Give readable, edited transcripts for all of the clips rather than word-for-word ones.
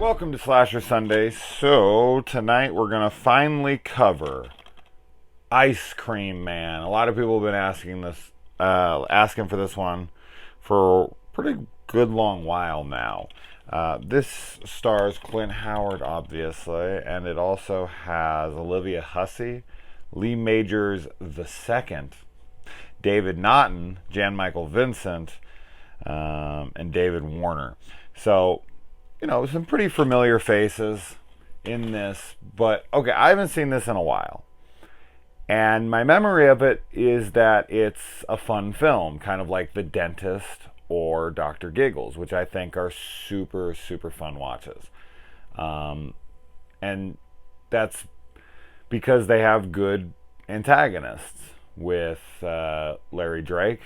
Welcome to Slasher Sunday. So, tonight we're going to finally cover Ice Cream Man. A lot of people have been asking for this one for a pretty good long while now. This stars Clint Howard, obviously, and it also has Olivia Hussey, Lee Majors II, David Naughton, Jan Michael Vincent, and David Warner. So, some pretty familiar faces in this, but okay, I haven't seen this in a while. And my memory of it is that it's a fun film, kind of like The Dentist or Dr. Giggles, which I think are super, super fun watches. And that's because they have good antagonists with Larry Drake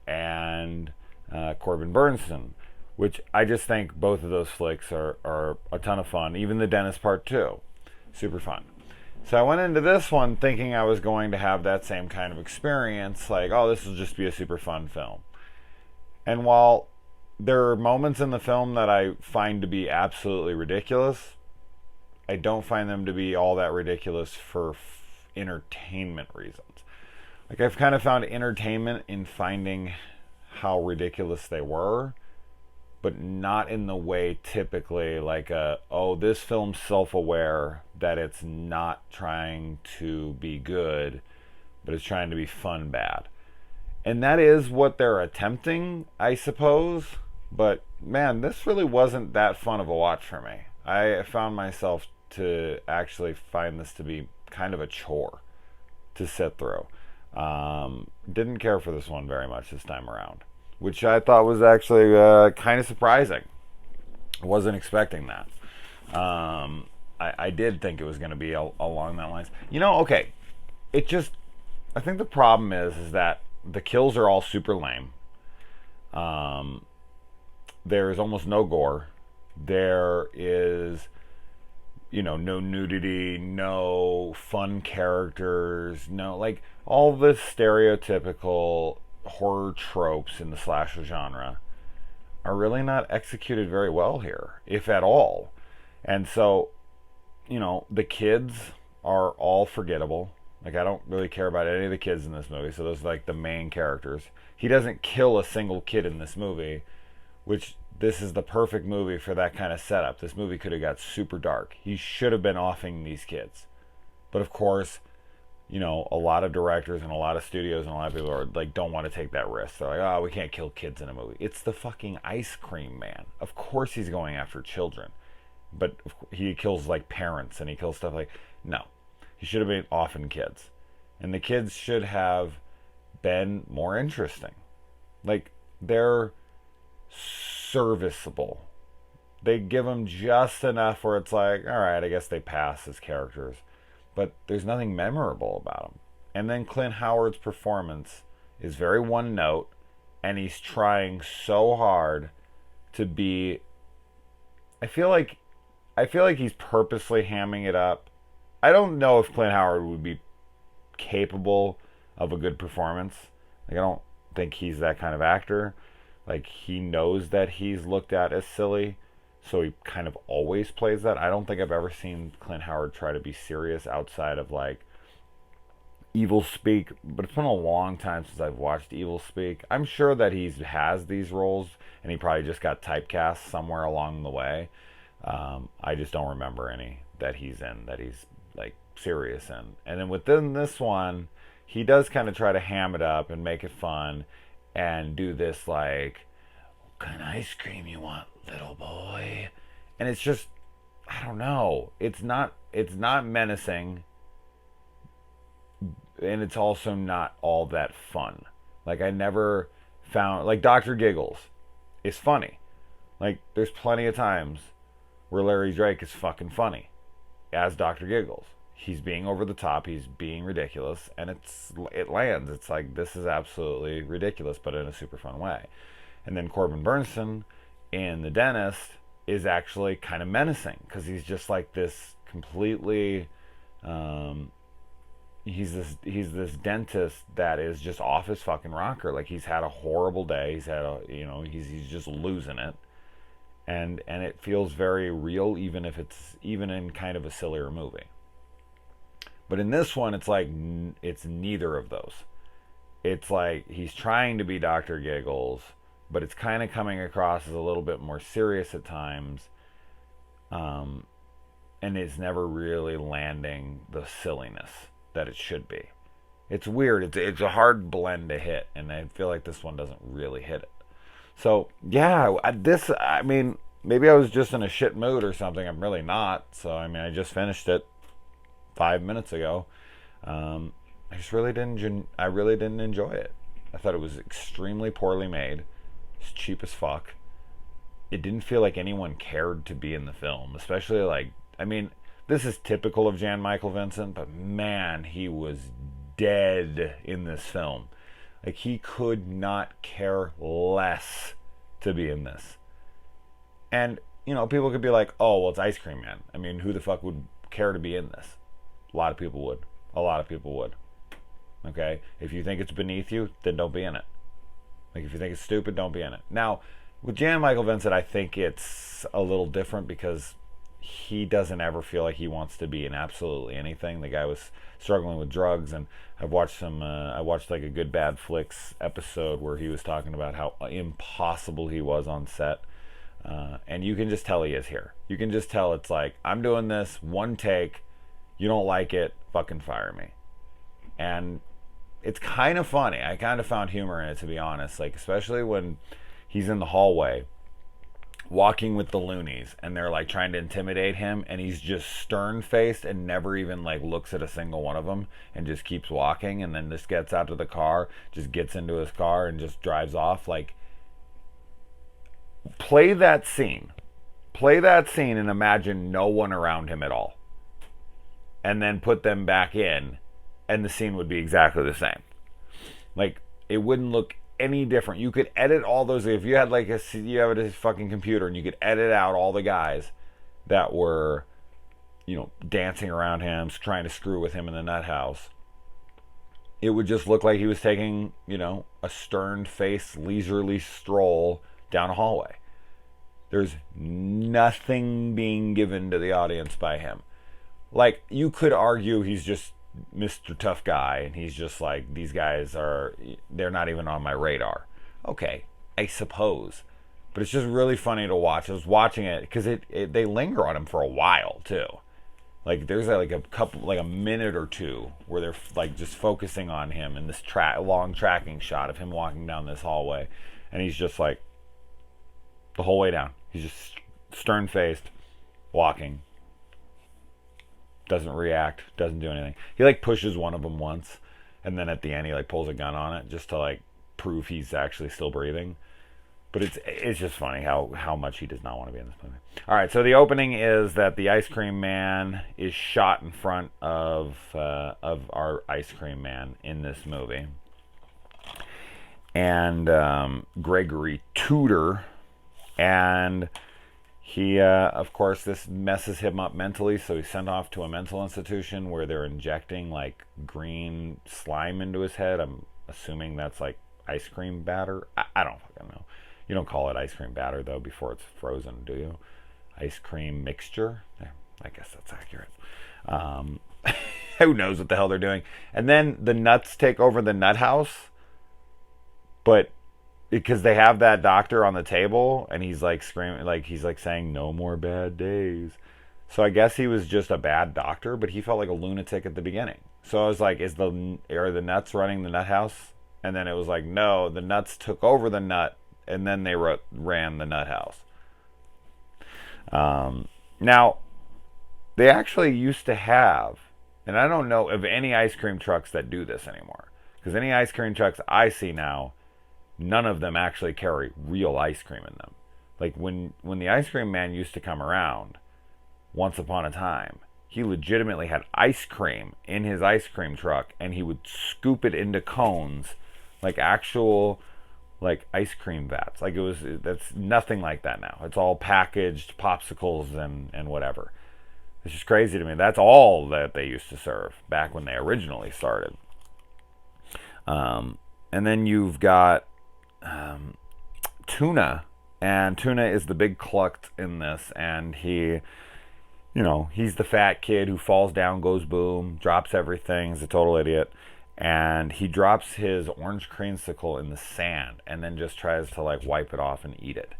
and Corbin Bernsen, which I just think both of those flicks are a ton of fun. Even The Dentist Part 2, super fun. So I went into this one thinking I was going to have that same kind of experience, like, oh, this will just be a super fun film. And while there are moments in the film that I find to be absolutely ridiculous, I don't find them to be all that ridiculous for entertainment reasons. Like, I've kind of found entertainment in finding how ridiculous they were, but not in the way typically like this film's self-aware that it's not trying to be good, but it's trying to be fun bad. And that is what they're attempting, I suppose. But man, this really wasn't that fun of a watch for me. I found myself to actually find this to be kind of a chore to sit through. Didn't care for this one very much this time around, which I thought was actually kind of surprising. I wasn't expecting that. I did think it was going to be along that lines. Okay, I think the problem is that the kills are all super lame. There is almost no gore. There is, no nudity, no fun characters, no, like, all this stereotypical horror tropes in the slasher genre are really not executed very well here, if at all. And so, the kids are all forgettable. Like, I don't really care about any of the kids in this movie, so those are like the main characters. He doesn't kill a single kid in this movie, which this is the perfect movie for that kind of setup. This movie could have got super dark. He should have been offing these kids. But of course, a lot of directors and a lot of studios and a lot of people are like, don't want to take that risk. They're like, oh, we can't kill kids in a movie. It's the fucking Ice Cream Man. Of course he's going after children. But he kills like parents and he kills stuff like, no. He should have been offing kids. And the kids should have been more interesting. Like, they're serviceable. They give them just enough where it's like, all right, I guess they pass as characters. But there's nothing memorable about him. And then Clint Howard's performance is very one note, and he's trying so hard to be. I feel like he's purposely hamming it up. I don't know if Clint Howard would be capable of a good performance. Like, I don't think he's that kind of actor. Like, he knows that he's looked at as silly, so he kind of always plays that. I don't think I've ever seen Clint Howard try to be serious outside of, like, Evil Speak, but it's been a long time since I've watched Evil Speak. I'm sure that he has these roles, and he probably just got typecast somewhere along the way. I just don't remember any that he's in, that he's, like, serious in. And then within this one, he does kind of try to ham it up and make it fun and do this, like, what kind of ice cream you want, little boy? And it's just, I don't know. It's not menacing, and it's also not all that fun. Like, I never found, like, Dr. Giggles is funny. Like, there's plenty of times where Larry Drake is fucking funny as Dr. Giggles. He's being over the top, he's being ridiculous, and it lands. It's like, this is absolutely ridiculous, but in a super fun way. And then Corbin Bernsen in The Dentist is actually kind of menacing, because he's just like this completely he's this dentist that is just off his fucking rocker. Like, he's had a horrible day. He's had he's just losing it, and it feels very real, even if it's even in kind of a sillier movie. But in this one, it's like it's neither of those. It's like he's trying to be Dr. Giggles, but it's kind of coming across as a little bit more serious at times, um, and it's never really landing the silliness that it should be. It's weird. It's a hard blend to hit, and I feel like this one doesn't really hit it. So yeah, I mean, maybe I was just in a shit mood or something. I'm really not. So I mean, I just finished it 5 minutes ago. I just really didn't. I really didn't enjoy it. I thought it was extremely poorly made. It's cheap as fuck. It didn't feel like anyone cared to be in the film, especially like. I mean, this is typical of Jan Michael Vincent, but man, he was dead in this film. Like, he could not care less to be in this. And, people could be like, oh, well, it's Ice Cream Man. I mean, who the fuck would care to be in this? A lot of people would. A lot of people would. Okay? If you think it's beneath you, then don't be in it. Like, if you think it's stupid, don't be in it. Now, with Jan Michael Vincent, I think it's a little different because he doesn't ever feel like he wants to be in absolutely anything. The guy was struggling with drugs, and I watched like a Good Bad Flicks episode where he was talking about how impossible he was on set. And you can just tell he is here. You can just tell it's like, I'm doing this, one take, you don't like it, fucking fire me. And it's kind of funny. I kind of found humor in it, to be honest. Like, especially when he's in the hallway walking with the loonies and they're like trying to intimidate him, and he's just stern-faced and never even like looks at a single one of them and just keeps walking, and then just gets out to the car, just gets into his car and just drives off. Like, play that scene and imagine no one around him at all, and then put them back in, and the scene would be exactly the same. Like, it wouldn't look any different. You could edit all those. If you had like you have a fucking computer and you could edit out all the guys that were, dancing around him, trying to screw with him in the nut house, it would just look like he was taking, a stern-faced, leisurely stroll down a hallway. There's nothing being given to the audience by him. Like, you could argue he's just Mr. Tough Guy, and he's just like, these guys they're not even on my radar. Okay, I suppose. But it's just really funny to watch. I was watching it because they linger on him for a while too. Like, there's like a couple, like a minute or two where they're like just focusing on him in this long tracking shot of him walking down this hallway, and he's just like the whole way down. He's just stern-faced, walking. Doesn't react, doesn't do anything. He like pushes one of them once, and then at the end he like pulls a gun on it just to like prove he's actually still breathing. But it's just funny how much he does not want to be in this movie. All right, so the opening is that the Ice Cream Man is shot in front of our Ice Cream Man in this movie, and Gregory Tudor, and he, of course, this messes him up mentally, so he's sent off to a mental institution where they're injecting, like, green slime into his head. I'm assuming that's, like, ice cream batter. I don't fucking know. You don't call it ice cream batter, though, before it's frozen, do you? Ice cream mixture? Yeah, I guess that's accurate. Who knows what the hell they're doing? And then the nuts take over the nut house, but because they have that doctor on the table, and he's like screaming, like he's like saying no more bad days. So I guess he was just a bad doctor, but he felt like a lunatic at the beginning. So I was like, are the nuts running the nut house? And then it was like, no, the nuts took over the nut, and then they ran the nut house. Now, they actually used to have, and I don't know of any ice cream trucks that do this anymore, because any ice cream trucks I see now, none of them actually carry real ice cream in them. Like, when the Ice Cream Man used to come around, once upon a time, he legitimately had ice cream in his ice cream truck, and he would scoop it into cones, like actual, like, ice cream vats. Like, that's nothing like that now. It's all packaged popsicles and whatever. It's just crazy to me. That's all that they used to serve back when they originally started. And then you've got tuna And Tuna is the big clucked in this, and he's the fat kid who falls down, goes boom, drops everything, is a total idiot. And he drops his orange creamsicle in the sand and then just tries to like wipe it off and eat it.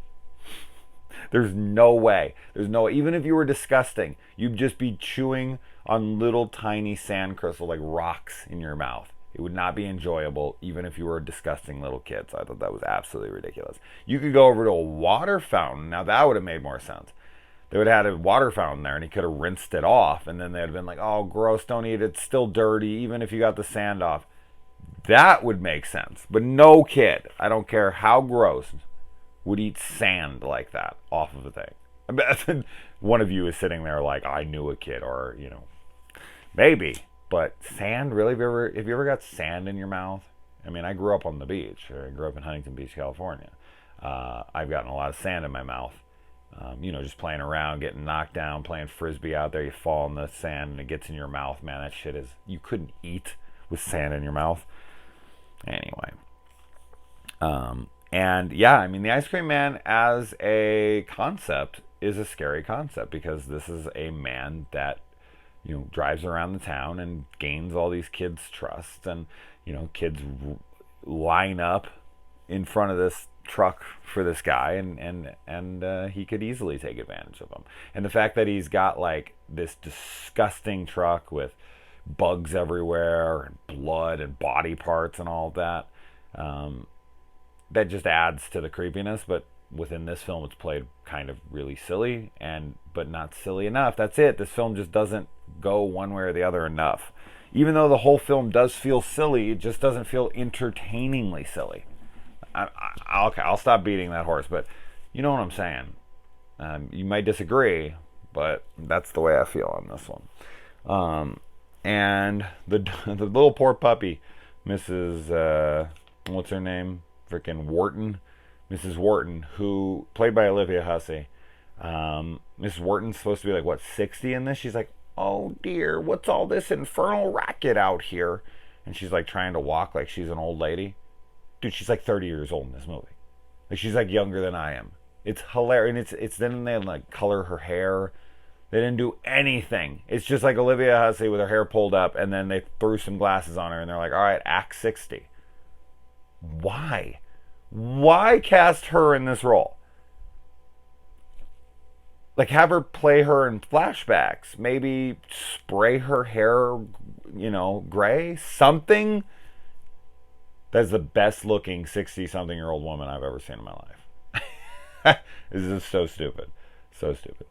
There's no way. Even if you were disgusting, you'd just be chewing on little tiny sand crystals like rocks in your mouth. It would not be enjoyable, even if you were a disgusting little kid. So I thought that was absolutely ridiculous. You could go over to a water fountain. Now that would have made more sense. They would have had a water fountain there, and he could have rinsed it off, and then they'd have been like, oh, gross, don't eat it. It's still dirty, even if you got the sand off. That would make sense. But no kid, I don't care how gross, would eat sand like that off of a thing. I bet one of you is sitting there like, I knew a kid, or, maybe. But sand, really? Have you ever got sand in your mouth? I mean, I grew up on the beach. I grew up in Huntington Beach, California. I've gotten a lot of sand in my mouth. Just playing around, getting knocked down, playing frisbee out there. You fall in the sand and it gets in your mouth. Man, that shit you couldn't eat with sand in your mouth. Anyway. The Ice Cream Man as a concept is a scary concept, because this is a man that drives around the town and gains all these kids' trust, and kids line up in front of this truck for this guy, and he could easily take advantage of them. And the fact that he's got like this disgusting truck with bugs everywhere and blood and body parts and all of that, that just adds to the creepiness. But within this film, it's played kind of really silly, but not silly enough. That's it. This film just doesn't go one way or the other enough. Even though the whole film does feel silly, it just doesn't feel entertainingly silly. Okay, I'll stop beating that horse, but you know what I'm saying. You might disagree, but that's the way I feel on this one. And the little poor puppy, Mrs. What's her name? Freaking Wharton. Mrs. Wharton, who played by Olivia Hussey. Mrs. Wharton's supposed to be like, 60 in this? She's like, oh dear, what's all this infernal racket out here? And she's like trying to walk like she's an old lady. Dude, she's like 30 years old in this movie. Like, she's like younger than I am. It's hilarious. And it's then they like color her hair. They didn't do anything. It's just like Olivia Hussey with her hair pulled up, and then they threw some glasses on her, and they're like, all right, act 60. Why? Why cast her in this role? Like, have her play her in flashbacks. Maybe spray her hair, gray. Something. That's the best looking 60-something-year-old woman I've ever seen in my life. This is so stupid. So stupid.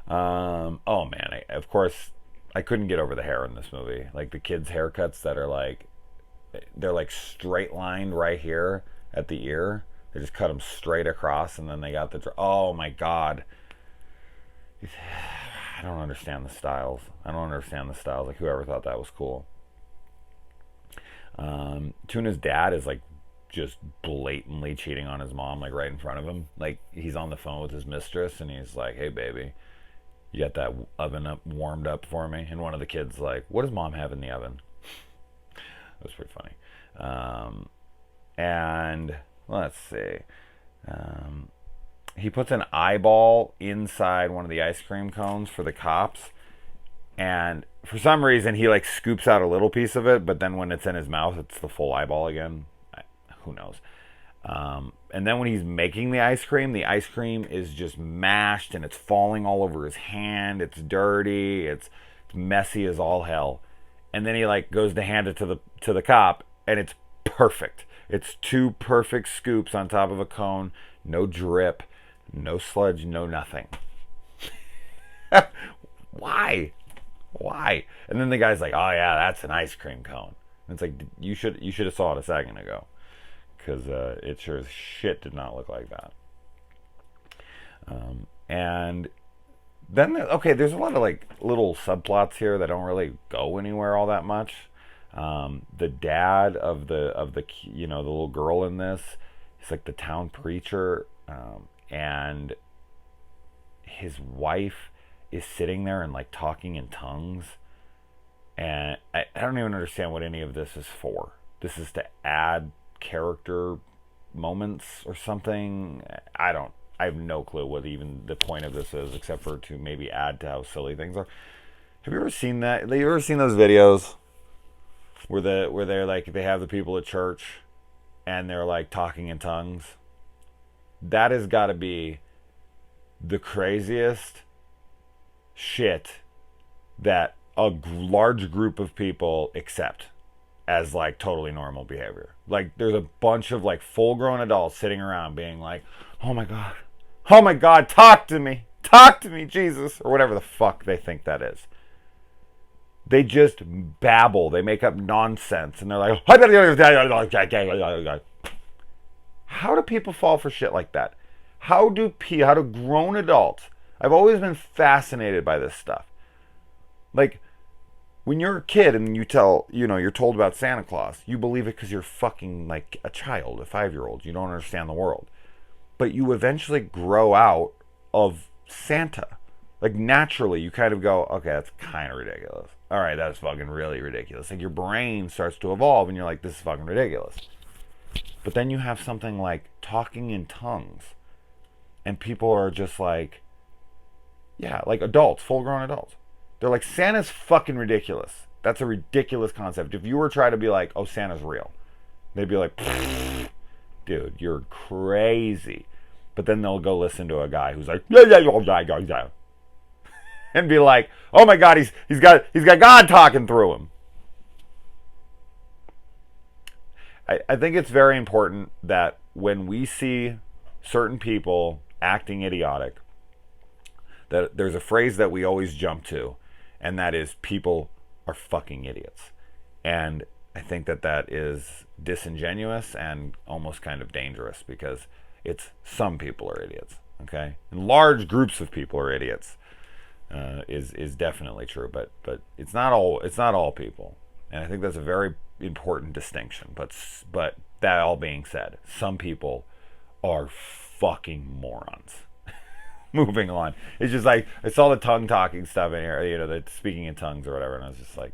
Oh man, of course, I couldn't get over the hair in this movie. Like the kids' haircuts that are like, they're like straight lined right here at the ear. They just cut them straight across, and then they got oh my god. I don't understand the styles. Like, whoever thought that was cool. Tuna's dad is like just blatantly cheating on his mom, like right in front of him. Like, he's on the phone with his mistress, and he's like, hey baby, you got that oven warmed up for me? And one of the kids like, what does mom have in the oven? That was pretty funny. And let's see. He puts an eyeball inside one of the ice cream cones for the cops, and for some reason he like scoops out a little piece of it, but then when it's in his mouth, it's the full eyeball again. Who knows? And then when he's making the ice cream is just mashed, and it's falling all over his hand. It's dirty. It's messy as all hell. And then he like goes to hand it to the cop, and it's perfect. It's 2 perfect scoops on top of a cone. No drip, no sludge, no nothing. Why? And then the guy's like, oh yeah, that's an ice cream cone. And it's like, you should have saw it a second ago, because it sure as shit did not look like that. And then there's a lot of like little subplots here that don't really go anywhere all that much. The dad of the the little girl in this, he's like the town preacher, and his wife is sitting there and like talking in tongues, and I don't even understand what any of this is for. This is to add character moments or something. I have no clue what even the point of this is, except for to maybe add to how silly things are. Have you ever seen that? Have you ever seen those videos where they're like, they have the people at church and they're like talking in tongues? That has got to be the craziest shit that a large group of people accept as like totally normal behavior. Like there's a bunch of like full grown adults sitting around being like, oh my God, talk to me, Jesus, or whatever the fuck they think that is. They just babble, they make up nonsense, and they're like, how do people fall for shit like that? How do grown adults? I've always been fascinated by this stuff. Like, when you're a kid and you're told about Santa Claus, you believe it because you're fucking like a child, a 5-year-old. You don't understand the world. But you eventually grow out of Santa. Like, naturally, you kind of go, okay, that's kind of ridiculous. All right, that's fucking really ridiculous. Like, your brain starts to evolve and you're like, this is fucking ridiculous. But then you have something like talking in tongues. And people are just like, yeah, like adults, full-grown adults. They're like, Santa's fucking ridiculous. That's a ridiculous concept. If you were trying to be like, oh, Santa's real, they'd be like, dude, you're crazy. But then they'll go listen to a guy who's like, and be like, oh my God, he's got God talking through him. I think it's very important that when we see certain people acting idiotic, that there's a phrase that we always jump to, and that is, people are fucking idiots. And I think that is disingenuous and almost kind of dangerous, because it's some people are idiots, okay? And large groups of people are idiots is definitely true, but it's not all people. And I think that's a very important distinction. But that all being said, some people are fucking morons. Moving on. It's just like, I saw the tongue talking stuff in here, the speaking in tongues or whatever, and I was just like,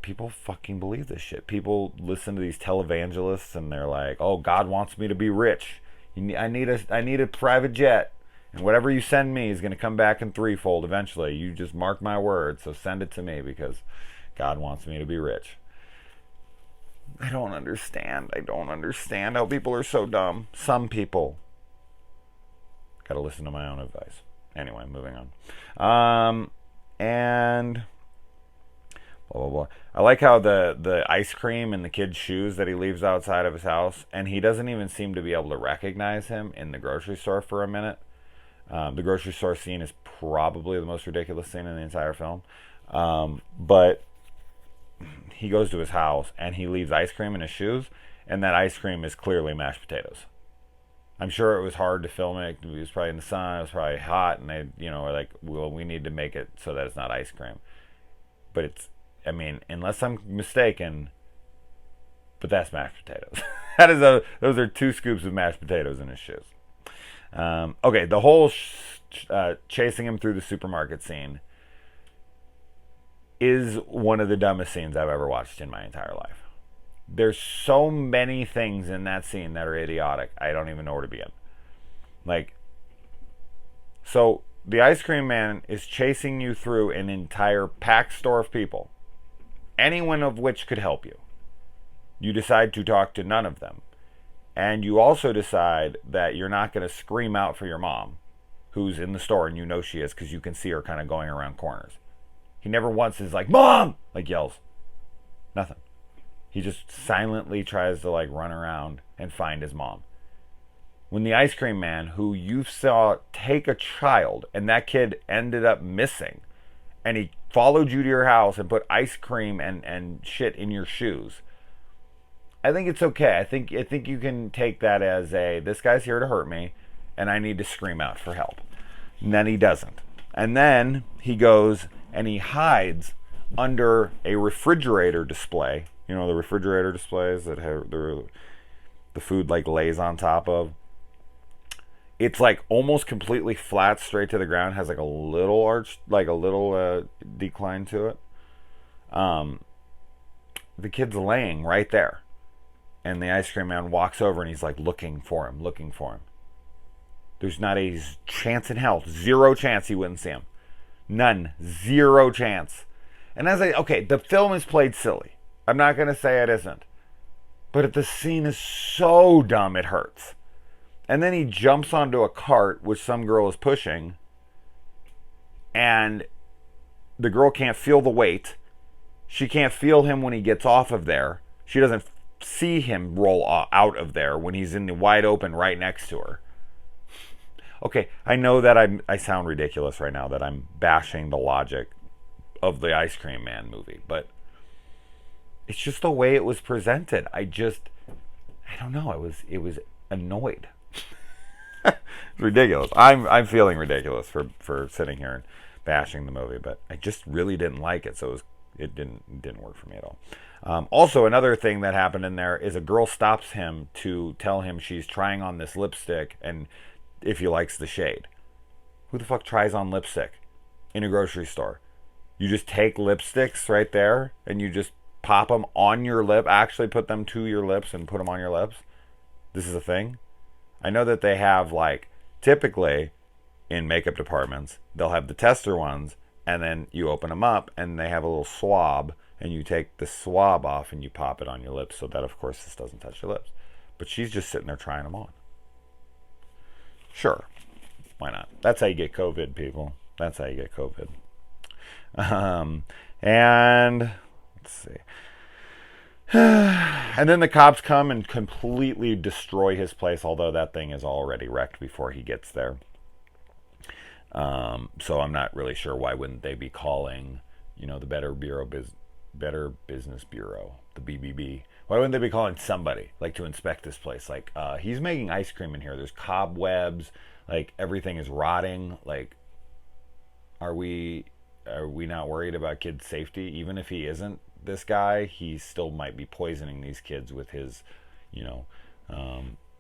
people fucking believe this shit. People listen to these televangelists and they're like, oh, God wants me to be rich. I need a private jet. And whatever you send me is going to come back in threefold eventually. You just mark my words, so send it to me because God wants me to be rich. I don't understand how people are so dumb. Some people. Gotta listen to my own advice. Anyway, moving on. And blah, blah, blah. I like how the ice cream in the kid's shoes that he leaves outside of his house, and he doesn't even seem to be able to recognize him in the grocery store for a minute. The grocery store scene is probably the most ridiculous scene in the entire film. But he goes to his house, and he leaves ice cream in his shoes, and that ice cream is clearly mashed potatoes. I'm sure it was hard to film it. It was probably in the sun. It was probably hot, and they, were like, "Well, we need to make it so that it's not ice cream." But it's, I mean, unless I'm mistaken, but that's mashed potatoes. Those are 2 scoops of mashed potatoes in his shoes. Okay, the whole chasing him through the supermarket scene is one of the dumbest scenes I've ever watched in my entire life. There's so many things in that scene that are idiotic. I don't even know where to begin. Like, so the ice cream man is chasing you through an entire packed store of people, any one of which could help you. You decide to talk to none of them. And you also decide that you're not going to scream out for your mom, who's in the store, and you know she is because you can see her kind of going around corners. He never once is like, "Mom!" like yells. Nothing. He just silently tries to like run around and find his mom. When the ice cream man, who you saw take a child, and that kid ended up missing, and he followed you to your house and put ice cream and shit in your shoes, I think it's okay. I think you can take that as this guy's here to hurt me, and I need to scream out for help. And then he doesn't. And then he goes and he hides under a refrigerator display. The refrigerator displays that have the food like lays on top of. It's like almost completely flat, straight to the ground. Has like a little arch, like a little decline to it. The kid's laying right there. And the ice cream man walks over and he's like looking for him. There's not a chance in hell, 0 chance he wouldn't see him. None. 0 chance. And the film is played silly. I'm not going to say it isn't. But the scene is so dumb it hurts. And then he jumps onto a cart which some girl is pushing. And the girl can't feel the weight. She can't feel him when he gets off of there. She doesn't see him roll out of there when he's in the wide open right next to her. Okay, I know that I sound ridiculous right now, that I'm bashing the logic of the Ice Cream Man movie, but it's just the way it was presented. I don't know. It was annoyed. It's ridiculous. I'm feeling ridiculous for sitting here and bashing the movie, but I just really didn't like it, so it didn't work for me at all. Also, another thing that happened in there is a girl stops him to tell him she's trying on this lipstick and if he likes the shade. Who the fuck tries on lipstick in a grocery store? You just take lipsticks right there and you just pop them on your lip, actually put them to your lips and put them on your lips. This is a thing. I know that they have, like, typically in makeup departments, they'll have the tester ones, and then you open them up and they have a little swab, and you take the swab off and you pop it on your lips so that, of course, this doesn't touch your lips. But she's just sitting there trying them on. Sure. Why not? That's how you get COVID, people. That's how you get COVID. And let's see. And then the cops come and completely destroy his place, although that thing is already wrecked before he gets there. So I'm not really sure why wouldn't they be calling, the Better Business Bureau, the BBB. Why wouldn't they be calling somebody, like, to inspect this place? Like, he's making ice cream in here. There's cobwebs. Like, everything is rotting. Like, are we not worried about kids' safety? Even if he isn't this guy, he still might be poisoning these kids with his,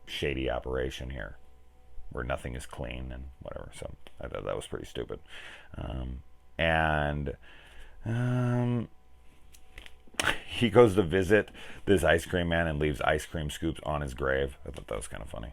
shady operation here, where nothing is clean and whatever. So I thought that was pretty stupid. He goes to visit this ice cream man and leaves ice cream scoops on his grave. I thought that was kind of funny.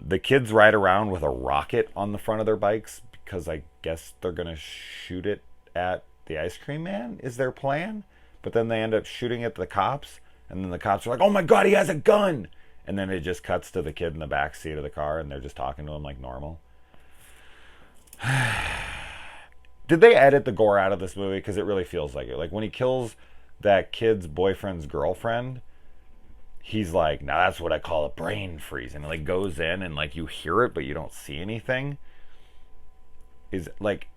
The kids ride around with a rocket on the front of their bikes because I guess they're going to shoot it at the ice cream man, is their plan. But then they end up shooting at the cops, and then the cops are like, oh my God, he has a gun! And then it just cuts to the kid in the back seat of the car, and they're just talking to him like normal. Did they edit the gore out of this movie? Because it really feels like it. Like, when he kills that kid's boyfriend's girlfriend, he's like, now that's what I call a brain freeze. And it, like, goes in, and, like, you hear it, but you don't see anything. Is, like,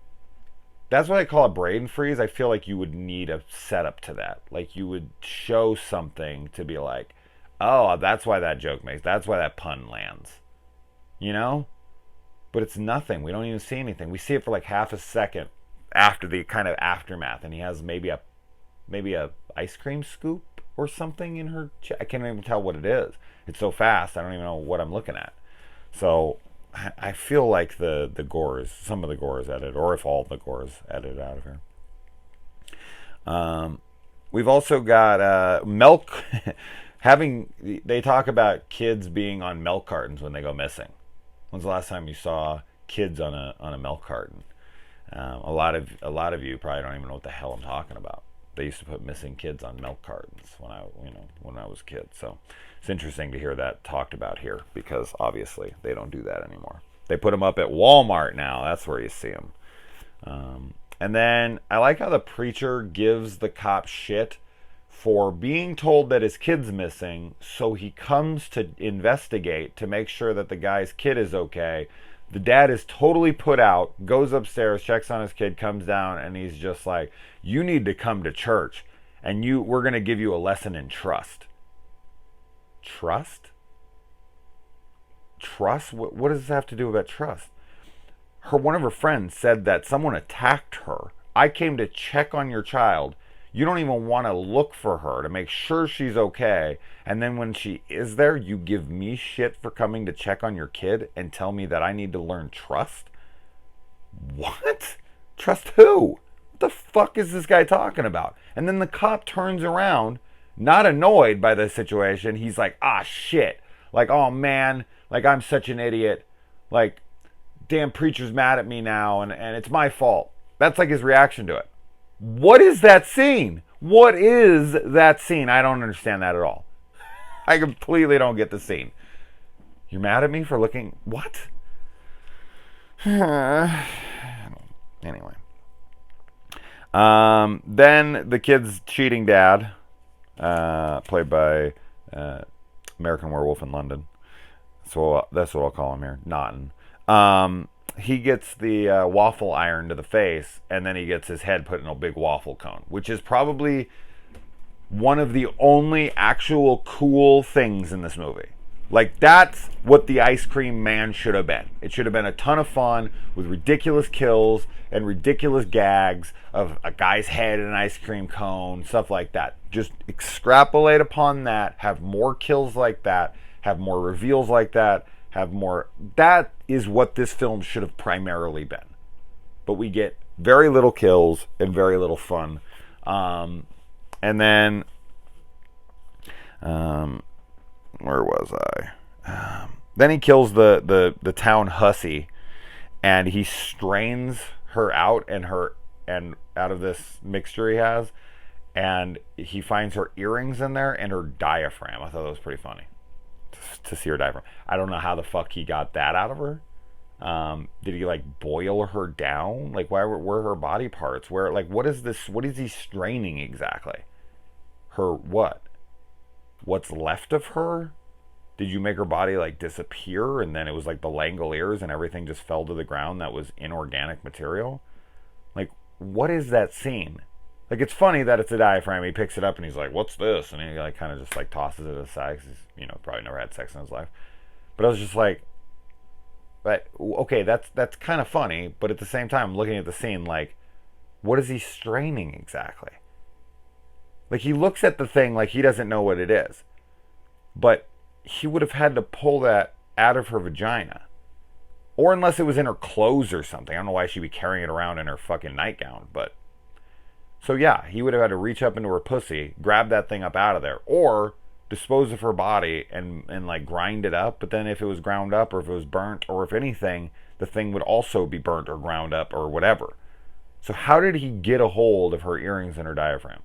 that's what I call a brain freeze. I feel like you would need a setup to that. Like, you would show something to be like, oh, that's why that joke makes, that's why that pun lands. But it's nothing. We don't even see anything. We see it for like half a second after the kind of aftermath, and he has maybe a ice cream scoop or something in her I can't even tell what it is. It's so fast, I don't even know what I'm looking at. So I feel like some of the gore is edited, or if all the gore is edited out of here. We've also got milk. They talk about kids being on milk cartons when they go missing. When's the last time you saw kids on a milk carton? A lot of you probably don't even know what the hell I'm talking about. They used to put missing kids on milk cartons when I was a kid. So it's interesting to hear that talked about here, because obviously they don't do that anymore. They put them up at Walmart now. That's where you see them. And then I like how the preacher gives the cop shit for being told that his kid's missing, so he comes to investigate to make sure that the guy's kid is okay. The dad is totally put out, goes upstairs, checks on his kid, comes down, and he's just like, you need to come to church, and we're going to give you a lesson in trust. Trust? Trust? What does this have to do about trust? One of her friends said that someone attacked her. I came to check on your child. You don't even want to look for her to make sure she's okay. And then when she is there, you give me shit for coming to check on your kid and tell me that I need to learn trust? What? Trust who? What the fuck is this guy talking about? And then the cop turns around not annoyed by the situation. He's like, ah, shit. Like, oh, man. Like, I'm such an idiot. Like, damn preacher's mad at me now, and it's my fault. That's like his reaction to it. What is that scene? What is that scene? I don't understand that at all. I completely don't get the scene. You're mad at me for looking... What? Anyway. Then the kid's cheating dad, played by American Werewolf in London. So that's what I'll call him here, Naughton. He gets the waffle iron to the face, and then he gets his head put in a big waffle cone, which is probably one of the only actual cool things in this movie. Like, that's what the Ice Cream Man should have been. It should have been a ton of fun with ridiculous kills and ridiculous gags of a guy's head in an ice cream cone, stuff like that. Just extrapolate upon that, have more kills like that, have more reveals like that, have more... That is what this film should have primarily been. But we get very little kills and very little fun. And then... where was I? Then he kills the town hussy, and he strains her out and out of this mixture he has, and he finds her earrings in there and her diaphragm. I thought that was pretty funny to see her diaphragm. I don't know how the fuck he got that out of her. Did he like boil her down? Like, where her body parts? Where, like, what is this? What is he straining exactly? Her what? What's left of her? Did you make her body like disappear, and then it was like the Langoliers and everything just fell to the ground that was inorganic material? Like, what is that scene? Like, it's funny that it's a diaphragm. He picks it up and he's like, what's this? And he like kind of just like tosses it aside because he's, probably never had sex in his life. But I was just like, but okay, that's kind of funny, but at the same time, I'm looking at the scene like, what is he straining exactly? Like, he looks at the thing like he doesn't know what it is. But he would have had to pull that out of her vagina. Or unless it was in her clothes or something. I don't know why she'd be carrying it around in her fucking nightgown. But so yeah, he would have had to reach up into her pussy, grab that thing up out of there. Or dispose of her body and like grind it up. But then if it was ground up or if it was burnt or if anything, the thing would also be burnt or ground up or whatever. So how did he get a hold of her earrings and her diaphragm?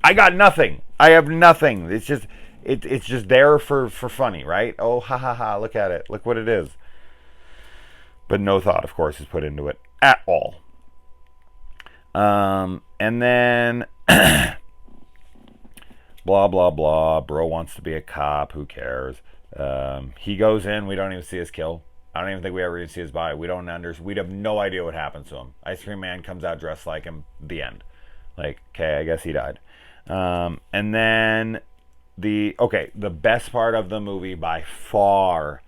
I got nothing. I have nothing. It's just there for funny, right? Oh, ha ha ha, look at it. Look what it is. But no thought, of course, is put into it at all. And then blah, blah, blah. Bro wants to be a cop. Who cares? He goes in. We don't even see his kill. I don't even think we ever even see his body. We have no idea what happens to him. Ice Cream Man comes out dressed like him. The end. Like, okay, I guess he died. And then the best part of the movie by far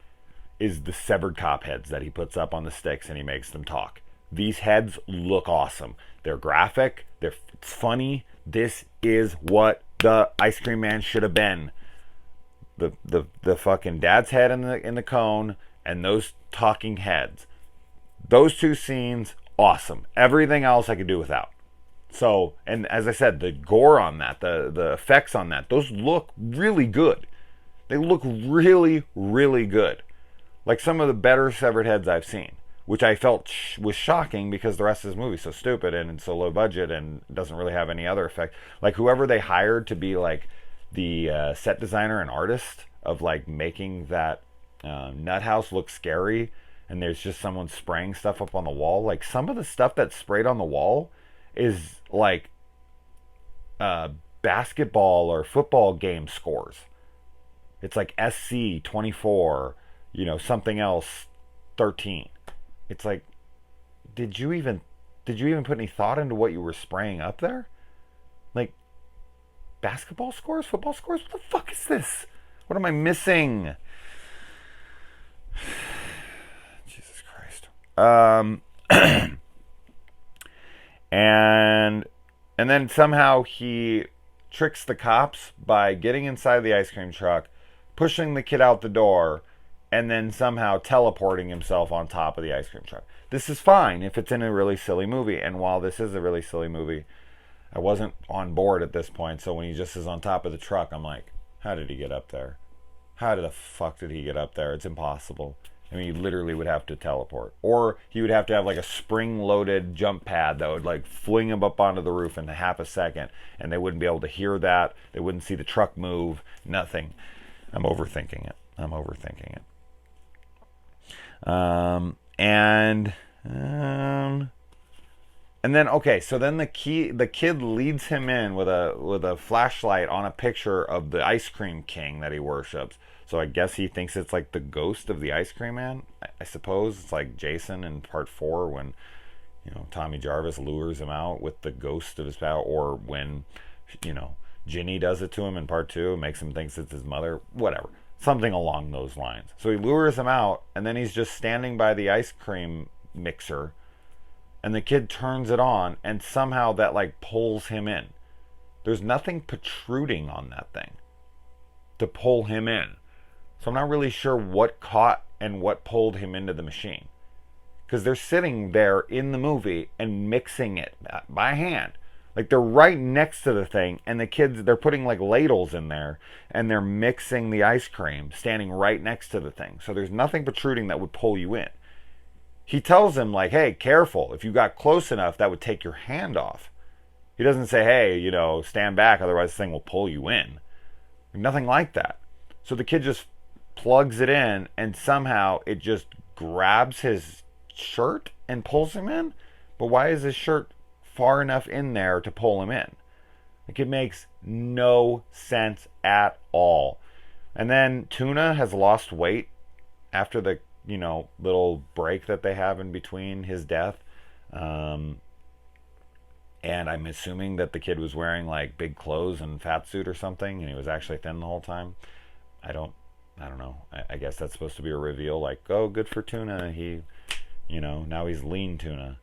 is the severed cop heads that he puts up on the sticks and he makes them talk. These heads look awesome. They're graphic. It's funny. This is what the Ice Cream Man should have been. The fucking dad's head in the cone and those talking heads. Those two scenes, awesome. Everything else I could do without. So, and as I said, the gore on that, the effects on that, those look really good. They look really, really good. Like some of the better severed heads I've seen, which I felt was shocking because the rest of this movie is so stupid and it's so low budget and doesn't really have any other effect. Like whoever they hired to be like the set designer and artist of like making that nut house look scary, and there's just someone spraying stuff up on the wall. Like some of the stuff that's sprayed on the wall is like basketball or football game scores. It's like SC 24, something else 13. It's like, did you even put any thought into what you were spraying up there? Like basketball scores, football scores? What the fuck is this? What am I missing? Jesus Christ. And then somehow he tricks the cops by getting inside the ice cream truck, pushing the kid out the door, and then somehow teleporting himself on top of the ice cream truck. This is fine if it's in a really silly movie, and while this is a really silly movie, I wasn't on board at this point. So when he just is on top of the truck, I'm like, how did he get up there? How the fuck did he get up there? It's impossible. I mean, he literally would have to teleport. Or he would have to have like a spring-loaded jump pad that would like fling him up onto the roof in half a second. And they wouldn't be able to hear that. They wouldn't see the truck move. Nothing. I'm overthinking it. And then okay, so then the kid leads him in with a flashlight on a picture of the ice cream king that he worships. So I guess he thinks it's like the ghost of the ice cream man. I suppose it's like Jason in part 4 when Tommy Jarvis lures him out with the ghost of his power, or when Ginny does it to him in part 2, makes him think it's his mother, whatever. Something along those lines. So he lures him out, and then he's just standing by the ice cream mixer, and the kid turns it on, and somehow that like pulls him in. There's nothing protruding on that thing to pull him in. So I'm not really sure what caught and what pulled him into the machine. Because they're sitting there in the movie and mixing it by hand. Like they're right next to the thing, and the kids, they're putting like ladles in there, and they're mixing the ice cream, standing right next to the thing. So there's nothing protruding that would pull you in. He tells him like, hey, careful. If you got close enough, that would take your hand off. He doesn't say, hey, stand back, otherwise this thing will pull you in. Nothing like that. So the kid just plugs it in, and somehow it just grabs his shirt and pulls him in. But why is his shirt far enough in there to pull him in? Like, it makes no sense at all. And then Tuna has lost weight after the little break that they have in between his death. And I'm assuming that the kid was wearing like big clothes and fat suit or something, and he was actually thin the whole time. I don't know. I guess that's supposed to be a reveal, like, oh, good for Tuna. He, now he's lean Tuna.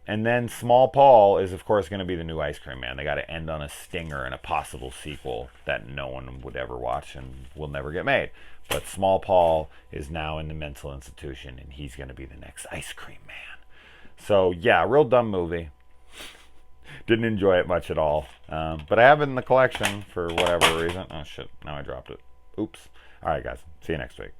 And then Small Paul is, of course, going to be the new ice cream man. They got to end on a stinger in a possible sequel that no one would ever watch and will never get made. But Small Paul is now in the mental institution, and he's going to be the next ice cream man. So, yeah, real dumb movie. Didn't enjoy it much at all. But I have it in the collection for whatever reason. Oh, shit. Now I dropped it. Oops. All right, guys. See you next week.